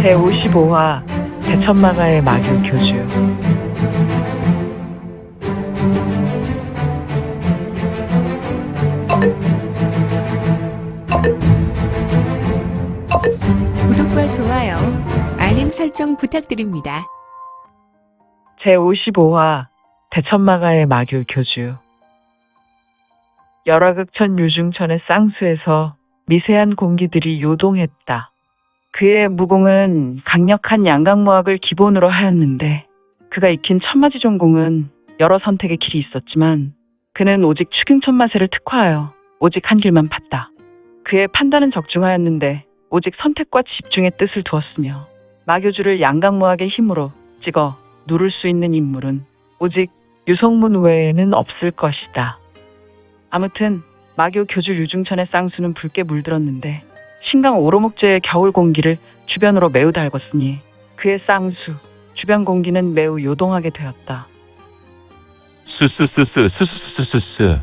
제55화 대천마가의 마교 교주. 구독과 좋아요, 알림 설정 부탁드립니다. 제55화 대천마가의 마교 교주. 열화극천 유중천의 쌍수에서 미세한 공기들이 요동했다. 그의 무공은 강력한 양강무학을 기본으로 하였는데 그가 익힌 천마지전공은 여러 선택의 길이 있었지만 그는 오직 추경천마세를 특화하여 오직 한 길만 팠다. 그의 판단은 적중하였는데 오직 선택과 집중의 뜻을 두었으며 마교주를 양강무학의 힘으로 찍어 누를 수 있는 인물은 오직 유성문 외에는 없을 것이다. 아무튼 마교 교주 유중천의 쌍수는 붉게 물들었는데 신강 오로목제의 겨울 공기를 주변으로 매우 달궜으니 그의 쌍수, 주변 공기는 매우 요동하게 되었다. 스스스스스스스스스.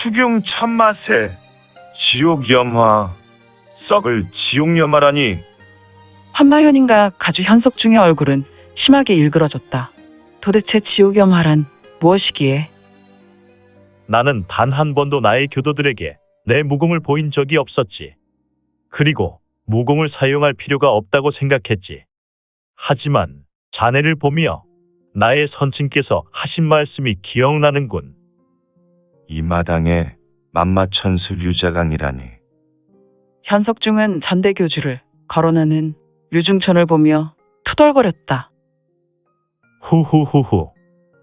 추경 천마세, 지옥 염화, 썩을 지옥 염화라니. 환마현인가 가주 현석중의 얼굴은 심하게 일그러졌다. 도대체 지옥 염화란 무엇이기에? 나는 단 한 번도 나의 교도들에게 내 무공을 보인 적이 없었지. 그리고 무공을 사용할 필요가 없다고 생각했지. 하지만 자네를 보며 나의 선친께서 하신 말씀이 기억나는군. 이 마당에 만마천수 류자강이라니. 현석중은 전대교주를 거론하는 유중천을 보며 투덜거렸다. 후후후후.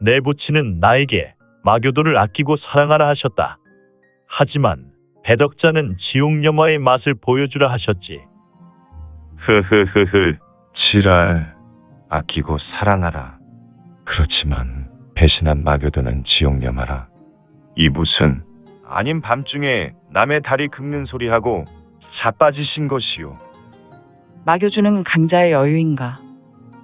내 부친은 나에게 마교도를 아끼고 사랑하라 하셨다. 하지만 배덕자는 지옥염화의 맛을 보여주라 하셨지. 흐흐흐흐. 지랄. 아끼고 사랑하라. 그렇지만 배신한 마교도는 지옥염하라. 이 무슨 아닌 밤중에 남의 다리 긁는 소리하고 자빠지신 것이오. 마교주는 강자의 여유인가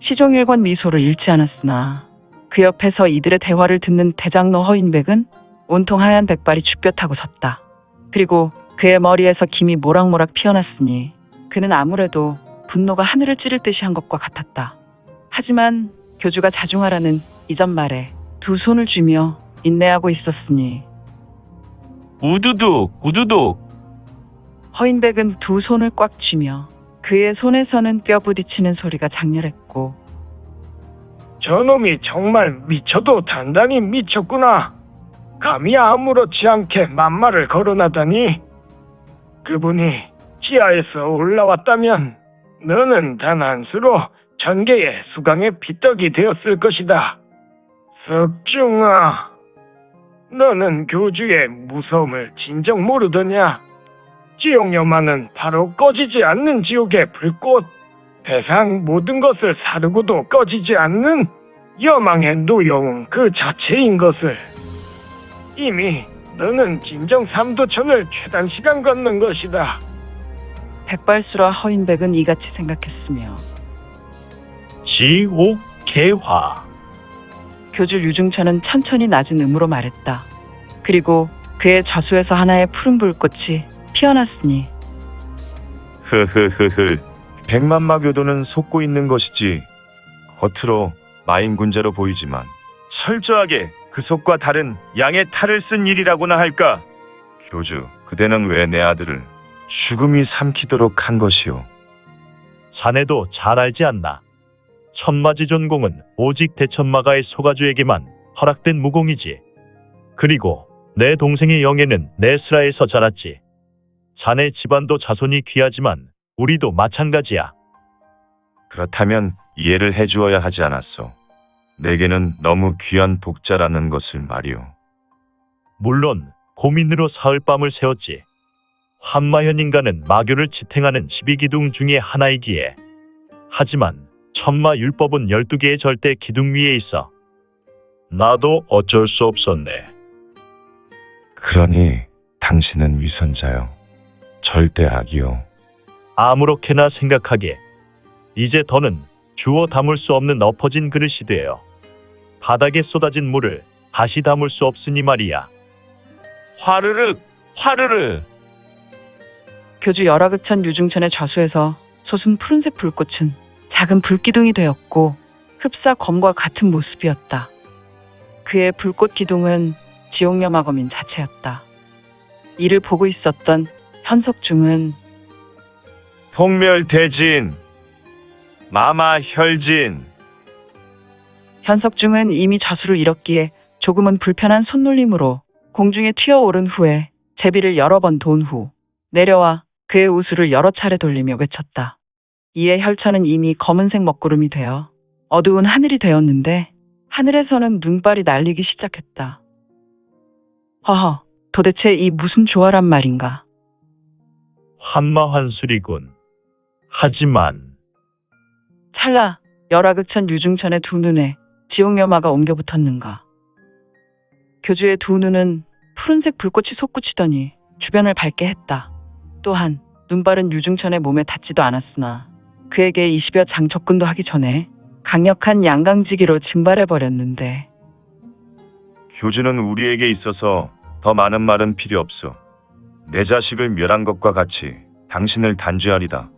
시종일관 미소를 잃지 않았으나 그 옆에서 이들의 대화를 듣는 대장로 허인백은 온통 하얀 백발이 쭈뼛하고 섰다. 그리고 그의 머리에서 김이 모락모락 피어났으니 그는 아무래도 분노가 하늘을 찌를 듯이 한 것과 같았다. 하지만 교주가 자중하라는 이전 말에 두 손을 쥐며 인내하고 있었으니 우두둑 우두둑. 허인백은 두 손을 꽉 쥐며 그의 손에서는 뼈 부딪히는 소리가 장렬했고 저놈이 정말 미쳐도 단단히 미쳤구나. 감히 아무렇지 않게 만말을 거론하다니. 그분이 지하에서 올라왔다면 너는 단 한수로 전계의 수강의 비떡이 되었을 것이다. 석중아, 너는 교주의 무서움을 진정 모르더냐? 지옥염화는 바로 꺼지지 않는 지옥의 불꽃, 세상 모든 것을 사르고도 꺼지지 않는 여망에 놓여온 그 자체인 것을. 이미 너는 진정 삼도천을 최단시간 걷는 것이다. 백발수라 허인백은 이같이 생각했으며 지옥 개화. 교주 유중천은 천천히 낮은 음으로 말했다. 그리고 그의 저수에서 하나의 푸른 불꽃이 피어났으니 흐흐흐흐. 백만마교도는 속고 있는 것이지 겉으로 마인군자로 보이지만 철저하게 그 속과 다른 양의 탈을 쓴 일이라고나 할까. 교주, 그대는 왜 내 아들을 죽음이 삼키도록 한 것이오? 자네도 잘 알지 않나. 천마지전공은 오직 대천마가의 소가주에게만 허락된 무공이지. 그리고 내 동생의 영예는 내 슬하에서 자랐지. 자네 집안도 자손이 귀하지만 우리도 마찬가지야. 그렇다면 이해를 해주어야 하지 않았소. 내게는 너무 귀한 독자라는 것을 말이오. 물론 고민으로 사흘밤을 새웠지. 환마현인가는 마교를 지탱하는 12기둥 중의 하나이기에. 하지만 천마율법은 12개의 절대 기둥 위에 있어. 나도 어쩔 수 없었네. 그러니 당신은 위선자요. 절대 악이요. 아무렇게나 생각하게. 이제 더는 주워 담을 수 없는 엎어진 그릇이 되어 바닥에 쏟아진 물을 다시 담을 수 없으니 말이야. 화르륵 화르르. 교주 열화극천 유중천의 좌수에서 솟은 푸른색 불꽃은 작은 불기둥이 되었고 흡사 검과 같은 모습이었다. 그의 불꽃 기둥은 지옥여마검인 자체였다. 이를 보고 있었던 현석중은 폭멸대진, 마마혈진. 현석중은 이미 좌수를 잃었기에 조금은 불편한 손놀림으로 공중에 튀어오른 후에 제비를 여러 번 돈 후 내려와 그의 우수를 여러 차례 돌리며 외쳤다. 이에 혈천은 이미 검은색 먹구름이 되어 어두운 하늘이 되었는데 하늘에서는 눈발이 날리기 시작했다. 허허, 도대체 이 무슨 조화란 말인가? 한마한술이군. 하지만 찰나 열하극천 유중천의 두 눈에 지옥여마가 옮겨 붙었는가. 교주의 두 눈은 푸른색 불꽃이 솟구치더니 주변을 밝게 했다. 또한 눈발은 유중천의 몸에 닿지도 않았으나 그에게 20여 장 접근도 하기 전에 강력한 양강지기로 증발해버렸는데 교주는 우리에게 있어서 더 많은 말은 필요 없어. 내 자식을 멸한 것과 같이 당신을 단죄하리다.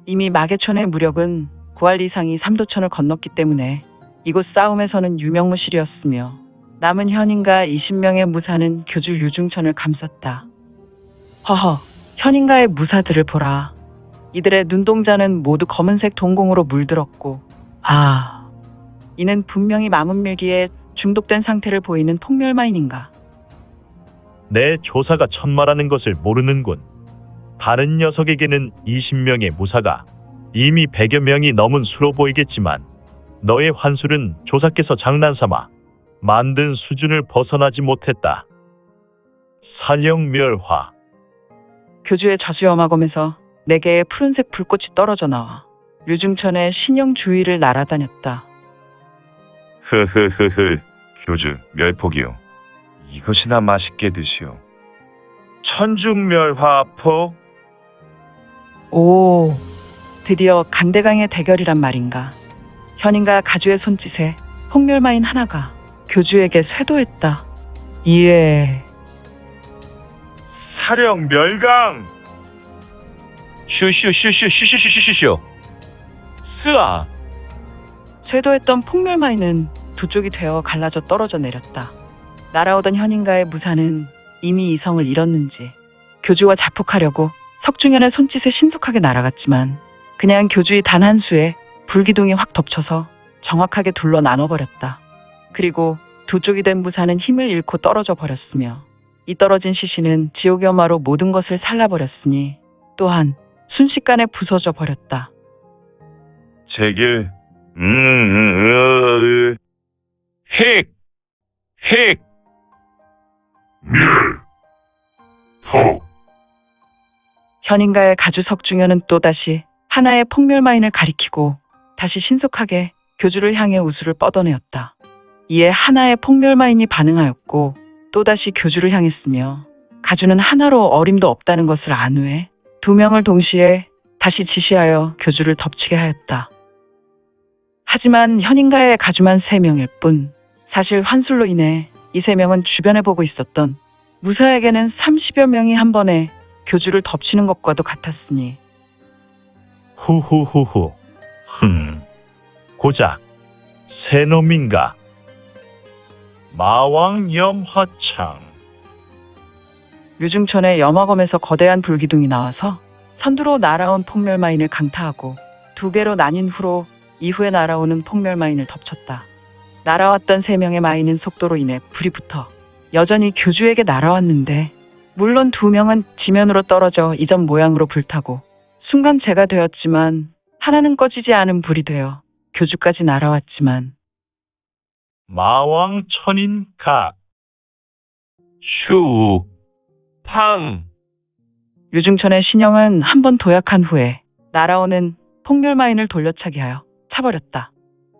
이미 마계촌의 무력은 9할 이상이 삼도천을 건넜기 때문에 이곳 싸움에서는 유명무실이었으며 남은 현인과 20명의 무사는 교주 유중천을 감쌌다. 허허, 현인가의 무사들을 보라. 이들의 눈동자는 모두 검은색 동공으로 물들었고 이는 분명히 마문밀기에 중독된 상태를 보이는 폭멸마인인가. 내 조사가 천마라는 것을 모르는군. 다른 녀석에게는 20명의 무사가 이미 100여 명이 넘은 수로 보이겠지만 너의 환술은 조사께서 장난삼아 만든 수준을 벗어나지 못했다. 사령멸화. 교주의 좌수여마검에서 4개의 푸른색 불꽃이 떨어져 나와 유중천의 신영 주위를 날아다녔다. 흐흐흐흐, 교주 멸폭이요. 이것이나 맛있게 드시오. 천중멸화포. 오, 드디어 강대강의 대결이란 말인가. 현인과 가주의 손짓에 폭멸마인 하나가 교주에게 쇄도했다. 이에 사령멸강. 슈슈슈슈슈슈슈슈슈. 쓰아. 쇄도했던 폭멸마인은 두 쪽이 되어 갈라져 떨어져 내렸다. 날아오던 현인가의 무사는 이미 이성을 잃었는지 교주와 자폭하려고 석중현의 손짓에 신속하게 날아갔지만 그냥 교주의 단 한 수에 불기둥이 확 덮쳐서 정확하게 둘러 나눠버렸다. 그리고 두 쪽이 된 무사는 힘을 잃고 떨어져 버렸으며 이 떨어진 시신은 지옥여마로 모든 것을 살라버렸으니 또한 순식간에 부서져 버렸다. 제길. 헥. 헥. 현인가의 가주 석중현은 또다시 하나의 폭멸마인을 가리키고 다시 신속하게 교주를 향해 우수를 뻗어내었다. 이에 하나의 폭멸마인이 반응하였고 또다시 교주를 향했으며 가주는 하나로 어림도 없다는 것을 안 후에 2명을 동시에 다시 지시하여 교주를 덮치게 하였다. 하지만 현인가의 가주만 3명일 뿐 사실 환술로 인해 이 3명은 주변에 보고 있었던 무사에게는 30여 명이 한 번에 교주를 덮치는 것과도 같았으니 후후후후. 고작 새 놈인가. 마왕염화창. 유중천의 염화검에서 거대한 불기둥이 나와서 선두로 날아온 폭멸마인을 강타하고 2개로 나뉜 후로 이후에 날아오는 폭멸마인을 덮쳤다. 날아왔던 3명의 마인은 속도로 인해 불이 붙어 여전히 교주에게 날아왔는데 물론 2명은 지면으로 떨어져 이전 모양으로 불타고 순간 재가 되었지만 하나는 꺼지지 않은 불이 되어 교주까지 날아왔지만 마왕천인각. 슈. 팡. 유중천의 신영은 한 번 도약한 후에 날아오는 폭멸마인을 돌려차기 하여 차버렸다.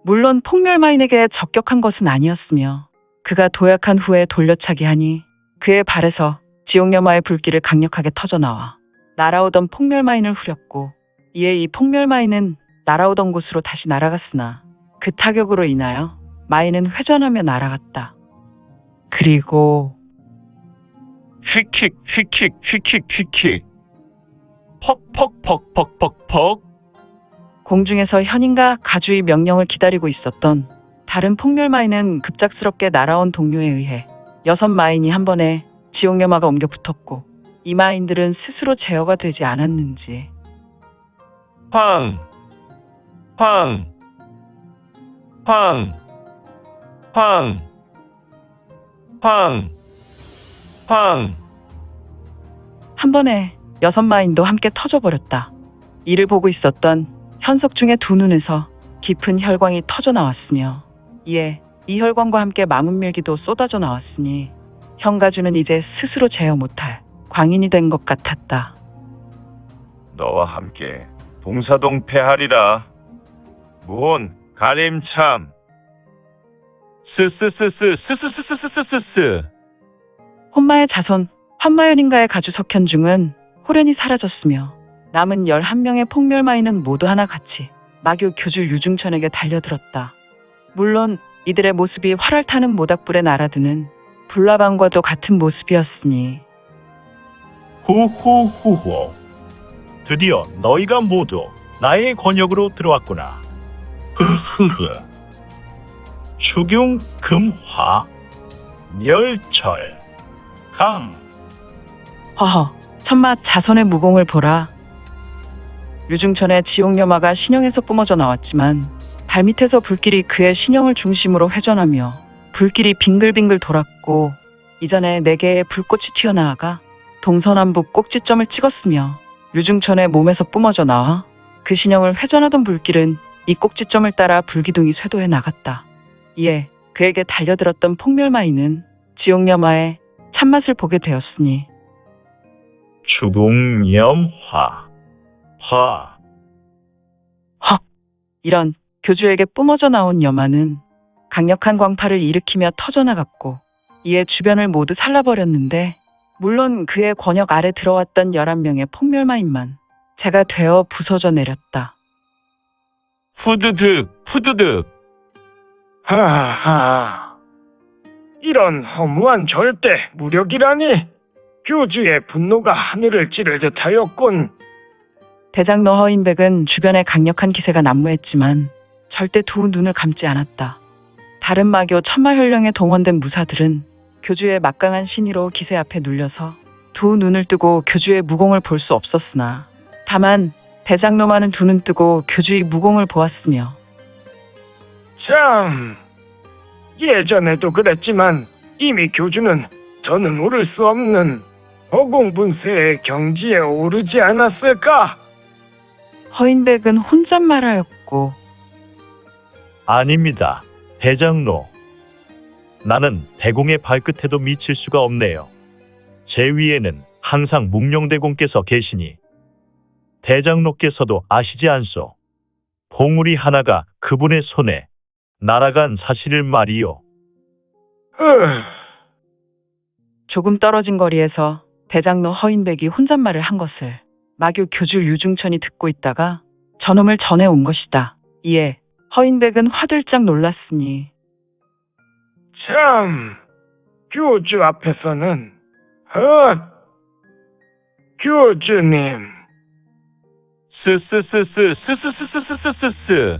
물론 폭멸마인에게 적격한 것은 아니었으며 그가 도약한 후에 돌려차기 하니 그의 발에서 지옥여마의 불길을 강력하게 터져나와 날아오던 폭멸마인을 후렸고 이에 이 폭멸마인은 날아오던 곳으로 다시 날아갔으나 그 타격으로 인하여 마인은 회전하며 날아갔다. 그리고 휙킥 휙킥 휙킥 휙킥 퍽퍽퍽퍽퍽퍽. 공중에서 현인과 가주의 명령을 기다리고 있었던 다른 폭멸마인은 급작스럽게 날아온 동료에 의해 6마인이 한 번에 지옥염화가 옮겨 붙었고 이 마인들은 스스로 제어가 되지 않았는지 황, 황, 황, 황, 황, 황. 한 번에 6마인도 함께 터져버렸다. 이를 보고 있었던 현석중의 두 눈에서 깊은 혈광이 터져 나왔으며 이에 이 혈광과 함께 마문밀기도 쏟아져 나왔으니 현가주는 이제 스스로 제어 못할 광인이 된 것 같았다. 너와 함께 봉사동 패하리라. 무혼 가림참. 스스스스스스스스스스스. 혼마의 자손 환마연인가의 가주 석현중은 호련히 사라졌으며 남은 11명의 폭멸마인은 모두 하나같이 마교 교주 유중천에게 달려들었다. 물론 이들의 모습이 활활 타는 모닥불에 날아드는 불나방과도 같은 모습이었으니 후후후후. 드디어 너희가 모두 나의 권역으로 들어왔구나. 흐흐흐. 추경 금화 멸철 강. 허허 천마 자손의 무공을 보라. 유중천의 지옥염화가 신형에서 뿜어져 나왔지만 발밑에서 불길이 그의 신형을 중심으로 회전하며 불길이 빙글빙글 돌았고 이전에 4개의 불꽃이 튀어나와가 동서남북 꼭지점을 찍었으며 유중천의 몸에서 뿜어져 나와 그 신형을 회전하던 불길은 이 꼭지점을 따라 불기둥이 쇄도해 나갔다. 이에 그에게 달려들었던 폭멸마인은 지옥염화의 참맛을 보게 되었으니 추궁염화 화. 헉! 이런 교주에게 뿜어져 나온 염화는 강력한 광파를 일으키며 터져나갔고 이에 주변을 모두 살라버렸는데 물론 그의 권역 아래 들어왔던 11명의 폭멸마인만 재가 되어 부서져 내렸다. 푸드득 푸드득. 하하. 이런 허무한 절대 무력이라니. 교주의 분노가 하늘을 찌를 듯하였군. 대장로 허인백은 주변에 강력한 기세가 난무했지만 절대 두 눈을 감지 않았다. 다른 마교 천마혈령에 동원된 무사들은 교주의 막강한 신의로 기세 앞에 눌려서 두 눈을 뜨고 교주의 무공을 볼 수 없었으나 다만 대장로만은 두 눈 뜨고 교주의 무공을 보았으며 참, 예전에도 그랬지만 이미 교주는 저는 오를 수 없는 허공분세의 경지에 오르지 않았을까? 허인백은 혼잣말하였고 아닙니다. 대장로. 나는 대공의 발끝에도 미칠 수가 없네요. 제 위에는 항상 묵룡대공께서 계시니 대장로께서도 아시지 않소. 봉우리 하나가 그분의 손에 날아간 사실을 말이요. 조금 떨어진 거리에서 대장로 허인백이 혼잣말을 한 것을 마교 교주 유중천이 듣고 있다가 저놈을 전해온 것이다. 이에 허인백은 화들짝 놀랐으니 참, 교주 앞에서는 교주님. 스스스스스스스스스스스.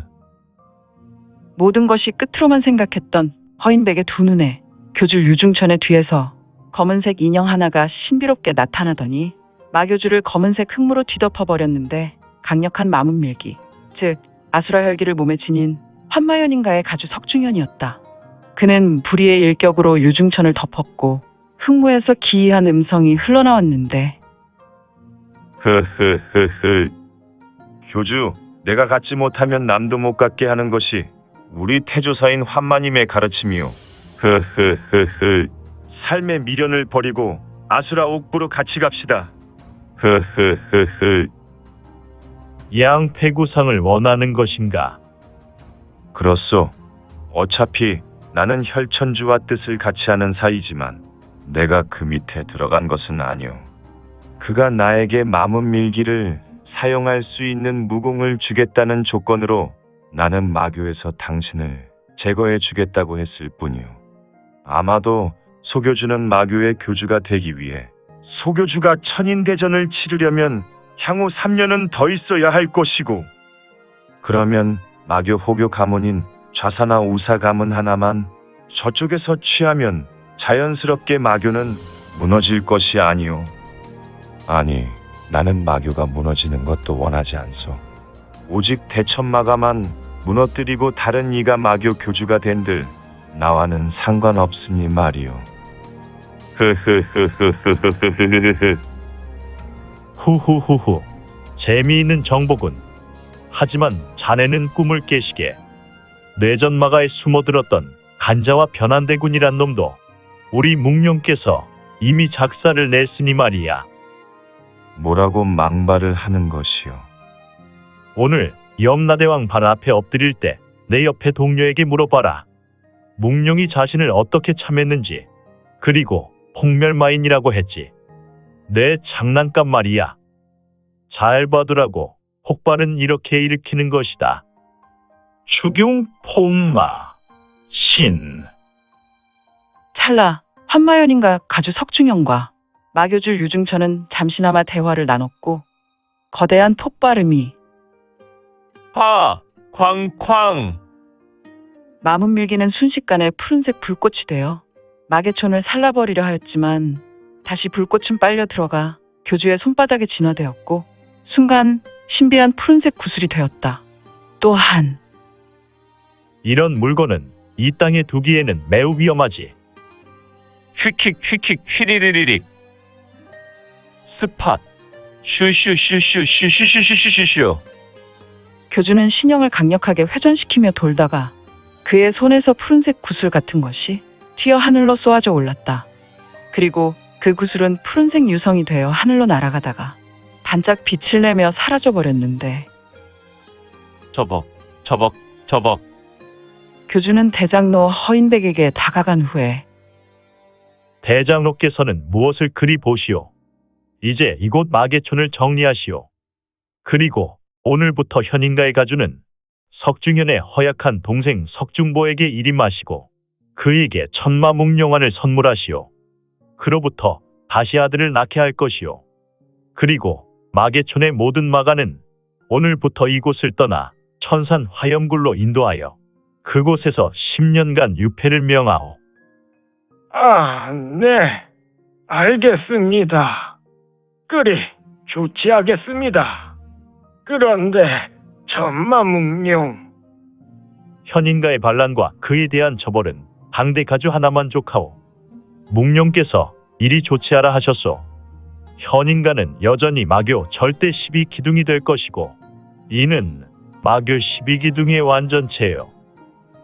모든 것이 끝으로만 생각했던 허인백의 두 눈에 교주 유중천의 뒤에서 검은색 인형 하나가 신비롭게 나타나더니 마교주를 검은색 흙무로 뒤덮어버렸는데 강력한 마문밀기, 즉 아수라 혈기를 몸에 지닌 환마연인가의 가주 석중현이었다. 그는 불의의 일격으로 유중천을 덮었고 흙무에서 기이한 음성이 흘러나왔는데 흐흐흐흐. 교주, 내가 갖지 못하면 남도 못 갖게 하는 것이 우리 태조사인 환마님의 가르침이요. 흐흐흐흐. 삶의 미련을 버리고 아수라 옥부로 같이 갑시다. 흐흐흐흐. 양패구상을 원하는 것인가? 그렇소. 어차피 나는 혈천주와 뜻을 같이 하는 사이지만 내가 그 밑에 들어간 것은 아니오. 그가 나에게 마문밀기를 사용할 수 있는 무공을 주겠다는 조건으로 나는 마교에서 당신을 제거해 주겠다고 했을 뿐이오. 아마도 소교주는 마교의 교주가 되기 위해 소교주가 천인대전을 치르려면 향후 3년은 더 있어야 할 것이고, 그러면 마교 호교 가문인 좌사나 우사 가문 하나만 저쪽에서 취하면 자연스럽게 마교는 무너질 것이 아니오. 아니, 나는 마교가 무너지는 것도 원하지 않소. 오직 대천마가만 무너뜨리고 다른 이가 마교 교주가 된들 나와는 상관없으니 말이오. 흐흐흐흐흐흐흐흐흐. 후후후후. 재미있는 정보군. 하지만 자네는 꿈을 깨시게. 뇌전마가에 숨어들었던 간자와 변한대군이란 놈도 우리 묵룡께서 이미 작사를 냈으니 말이야. 뭐라고 망발을 하는 것이오. 오늘 염라대왕 발 앞에 엎드릴 때 내 옆에 동료에게 물어봐라. 묵룡이 자신을 어떻게 참했는지. 그리고 홍멸마인이라고 했지. 내 장난감 말이야. 잘 봐두라고. 폭발은 이렇게 일으키는 것이다. 추경폭마 신. 찰나 환마연인가 가주 석중현과 마교줄 유중천은 잠시나마 대화를 나눴고 거대한 폭발음이 하 쾅쾅. 마문 밀기는 순식간에 푸른색 불꽃이 되어 마계촌을 살라버리려 하였지만 다시 불꽃은 빨려 들어가 교주의 손바닥에 진화되었고 순간 신비한 푸른색 구슬이 되었다. 또한 이런 물건은 이 땅에 두기에는 매우 위험하지. 휙휙 휙휙 휘리리리릭. 스팟. 슈슈슈슈슈슈슈슈슈슈. 교주는 신형을 강력하게 회전시키며 돌다가 그의 손에서 푸른색 구슬 같은 것이 튀어 하늘로 쏘아져 올랐다. 그리고 그 구슬은 푸른색 유성이 되어 하늘로 날아가다가 반짝 빛을 내며 사라져 버렸는데 저벅 저벅 저벅. 교주는 대장로 허인백에게 다가간 후에 대장로께서는 무엇을 그리 보시오. 이제 이곳 마계촌을 정리하시오. 그리고 오늘부터 현인가의 가주는 석중현의 허약한 동생 석중보에게 일임하시고 그에게 천마묵룡환을 선물하시오. 그로부터 다시 아들을 낳게 할 것이오. 그리고 마계촌의 모든 마가는 오늘부터 이곳을 떠나 천산 화염굴로 인도하여 그곳에서 10년간 유폐를 명하오. 아, 네. 알겠습니다. 그리 조치하겠습니다. 그런데 천마묵룡, 현인가의 반란과 그에 대한 처벌은 당대 가주 하나만 족하오. 묵룡께서 이리 조치하라 하셨소. 현인가는 여전히 마교 절대 12기둥이 될 것이고 이는 마교 12기둥의 완전체요.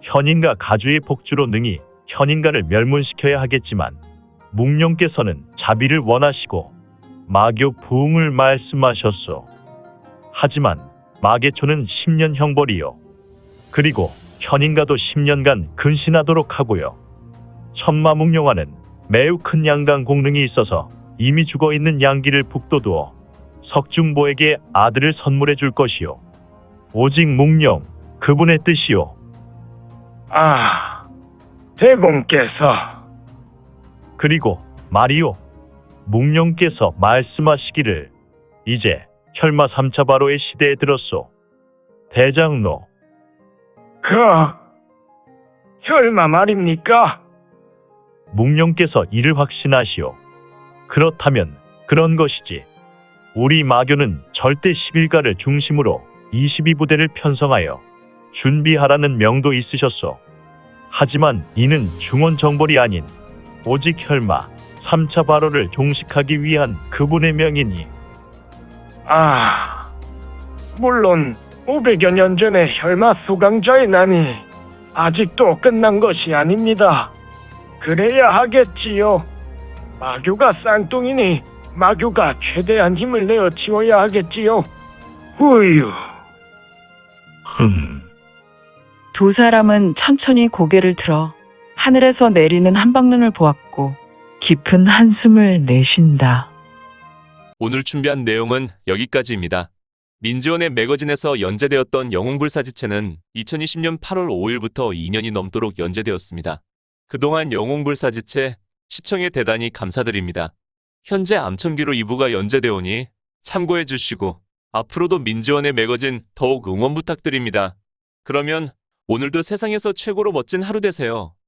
현인가 가주의 복주로 능히 현인가를 멸문시켜야 하겠지만 묵룡께서는 자비를 원하시고 마교 부흥을 말씀하셨소. 하지만 마계촌은 10년 형벌이요. 그리고 현인가도 10년간 근신하도록 하고요. 천마묵룡환은 매우 큰 양강 공능이 있어서 이미 죽어있는 양기를 북돋우어 석중보에게 아들을 선물해 줄 것이요. 오직 묵룡, 그분의 뜻이요. 아, 대공께서 그리고 말이요. 묵룡께서 말씀하시기를 이제 혈마 3차 바로의 시대에 들었소. 대장로. 혈마 말입니까? 묵룡께서 이를 확신하시오. 그렇다면 그런 것이지. 우리 마교는 절대 11가를 중심으로 22부대를 편성하여 준비하라는 명도 있으셨소. 하지만 이는 중원정벌이 아닌 오직 혈마 3차 바로를 종식하기 위한 그분의 명이니. 아, 물론 500여 년 전에 혈마 수강자의 난이 아직도 끝난 것이 아닙니다. 그래야 하겠지요. 마교가 쌍둥이니 마교가 최대한 힘을 내어 치워야 하겠지요. 후유. 두 사람은 천천히 고개를 들어 하늘에서 내리는 한방눈을 보았고 깊은 한숨을 내쉰다. 오늘 준비한 내용은 여기까지입니다. 민지원의 매거진에서 연재되었던 영웅불사지체는 2020년 8월 5일부터 2년이 넘도록 연재되었습니다. 그동안 영웅불사지체 시청에 대단히 감사드립니다. 현재 암천기로 2부가 연재되오니 참고해 주시고 앞으로도 민지원의 매거진 더욱 응원 부탁드립니다. 그러면 오늘도 세상에서 최고로 멋진 하루 되세요.